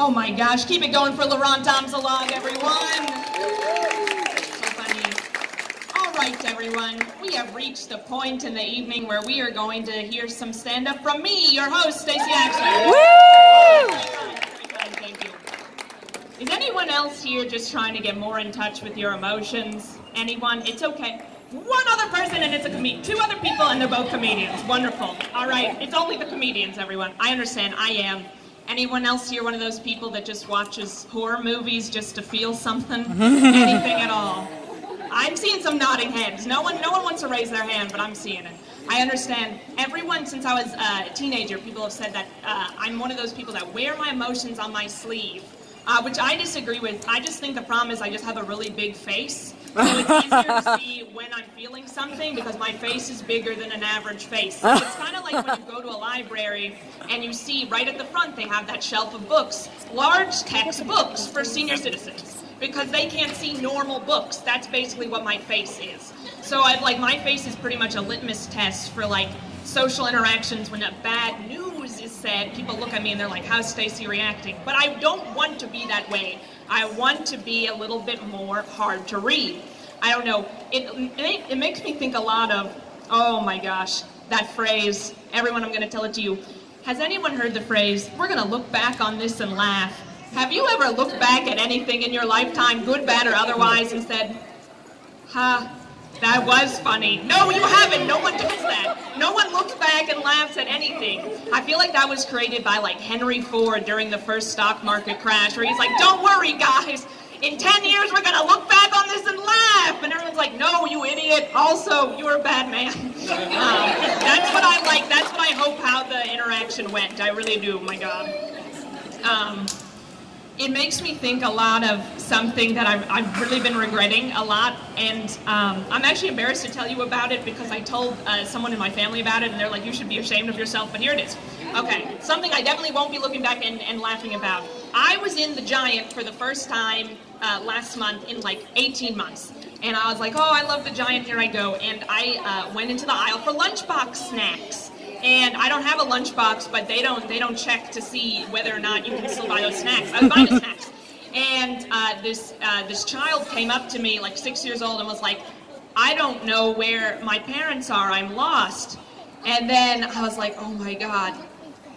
Oh my gosh, keep it going for Laurent Domsalog, everyone. So funny. All right, everyone, we have reached the point in the evening where we are going to hear some stand-up from me, your host, Stacey Axler. Woo! Thank you. Is anyone else here just trying to get more in touch with your emotions? Anyone? It's okay. One other person and it's a comedian. Two other people and they're both comedians. Wonderful. All right, it's only the comedians, everyone. I understand, I am. Anyone else here one of those people that just watches horror movies just to feel something? Anything at all? I'm seeing some nodding heads. No one wants to raise their hand, but I'm seeing it. I understand. Everyone, since I was a teenager, people have said that I'm one of those people that wear my emotions on my sleeve, which I disagree with. I just think the problem is I just have a really big face. So it's easier to see when I'm feeling something because my face is bigger than an average face. So it's kind of like when you go to a library and you see right at the front they have that shelf of books, large text books for senior citizens because they can't see normal books. That's basically what my face is. So my face is pretty much a litmus test for like social interactions. When a bad news is said, people look at me and they're like, how's Stacey reacting? But I don't want to be that way. I want to be a little bit more hard to read. I don't know, it makes me think a lot of, oh my gosh, that phrase, everyone, I'm gonna tell it to you. Has anyone heard the phrase, we're gonna look back on this and laugh? Have you ever looked back at anything in your lifetime, good, bad, or otherwise, and said, ha, that was funny? No, you haven't. No one does that. No one looks back and laughs at anything. I feel like that was created by like Henry Ford during the first stock market crash, where he's like, don't worry, guys. In 10 years, we're going to look back on this and laugh. And everyone's like, no, you idiot. Also, you're a bad man. That's what I like. That's what I hope how the interaction went. I really do. My God. It makes me think a lot of something that I've really been regretting a lot, and I'm actually embarrassed to tell you about it because I told someone in my family about it, and they're like, you should be ashamed of yourself, but here it is. Okay, something I definitely won't be looking back and laughing about. I was in the Giant for the first time last month in like 18 months, and I was like, oh, I love the Giant, here I go, and I went into the aisle for lunchbox snacks. And I don't have a lunchbox, but they don't check to see whether or not you can still buy those snacks. I was buying the snacks, and this child came up to me, like 6 years old, and was like, "I don't know where my parents are. I'm lost." And then I was like, "Oh my God,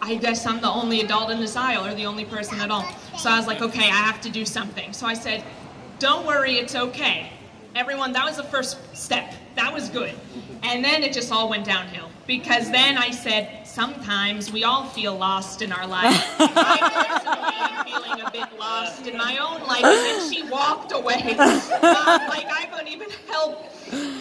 I guess I'm the only adult in this aisle, or the only person at all." So I was like, "Okay, I have to do something." So I said, "Don't worry, it's okay." Everyone, that was the first step. That was good. And then it just all went downhill. Because then I said, sometimes we all feel lost in our life. I personally am feeling a bit lost in my own life. And then she walked away. Like I couldn't even help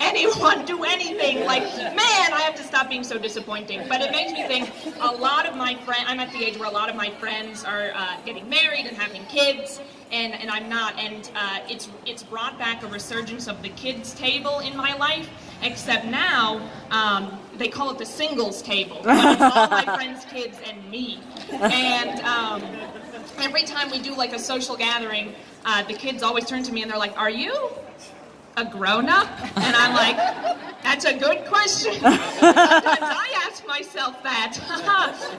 anyone do anything. Like, man, I have to stop being so disappointing. But it makes me think a lot of my friends, I'm at the age where a lot of my friends are getting married and having kids. And I'm not, and it's brought back a resurgence of the kids' table in my life, except now they call it the singles table, but it's all my friends' kids and me. And every time we do like a social gathering, the kids always turn to me and they're like, "Are you a grown-up?" And I'm like, "That's a good question." Sometimes I ask myself that.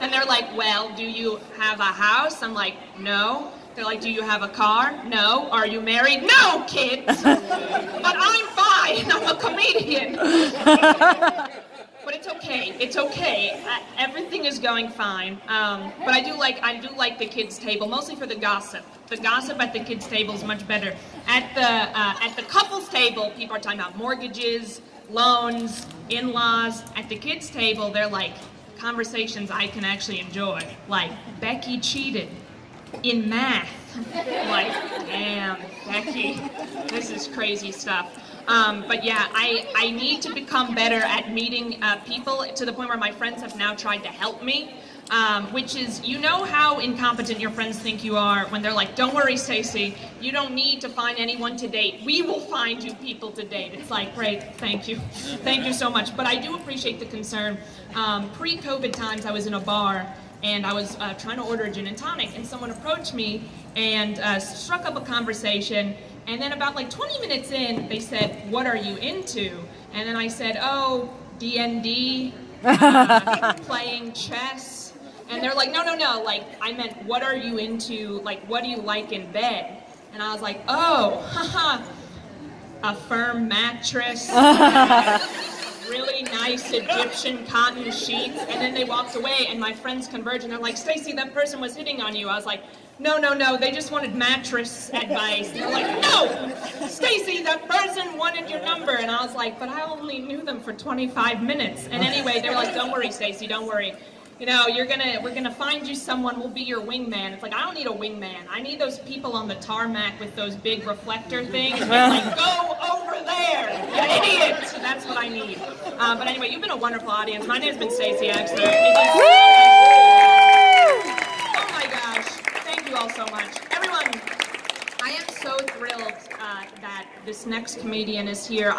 And they're like, "Well, do you have a house?" I'm like, "No." They're like, "Do you have a car?" "No." "Are you married?" "No, kids." But I'm fine. I'm a comedian. But it's okay. It's okay. Everything is going fine. But I do like the kids' table, mostly for the gossip. The gossip at the kids' table is much better. At the couples' table, people are talking about mortgages, loans, in-laws. At the kids' table, they're like conversations I can actually enjoy. Like, Becky cheated in math. Like, damn, Becky, this is crazy stuff. But yeah, I need to become better at meeting people to the point where my friends have now tried to help me, which is, you know how incompetent your friends think you are when they're like, "Don't worry, Stacey, you don't need to find anyone to date. We will find you people to date." It's like, great, thank you. Thank you so much. But I do appreciate the concern. Pre-COVID times, I was in a bar, and I was trying to order a gin and tonic, and someone approached me and struck up a conversation, and then about like 20 minutes in, they said, "What are you into?" And then I said, "Oh, D&D, playing chess." And they're like, no, no, no, like, I meant, what are you into, like, what do you like in bed? And I was like, oh, haha, a firm mattress, really nice Egyptian cotton sheets. And then they walked away, and my friends converged, and they're like, Stacy, that person was hitting on you. I was like, no, no, no, they just wanted mattress advice. And they're like, no, Stacy, that person wanted your number. And I was like, but I only knew them for 25 minutes. And anyway, they were like, don't worry, Stacy, don't worry. You know, we're gonna find you someone who'll be your wingman. It's like, I don't need a wingman. I need those people on the tarmac with those big reflector things. It's like, go over there, you idiot. That's what I need. But anyway, you've been a wonderful audience. My name's been Stacy, actually. Oh my gosh, thank you all so much. Everyone, I am so thrilled that this next comedian is here.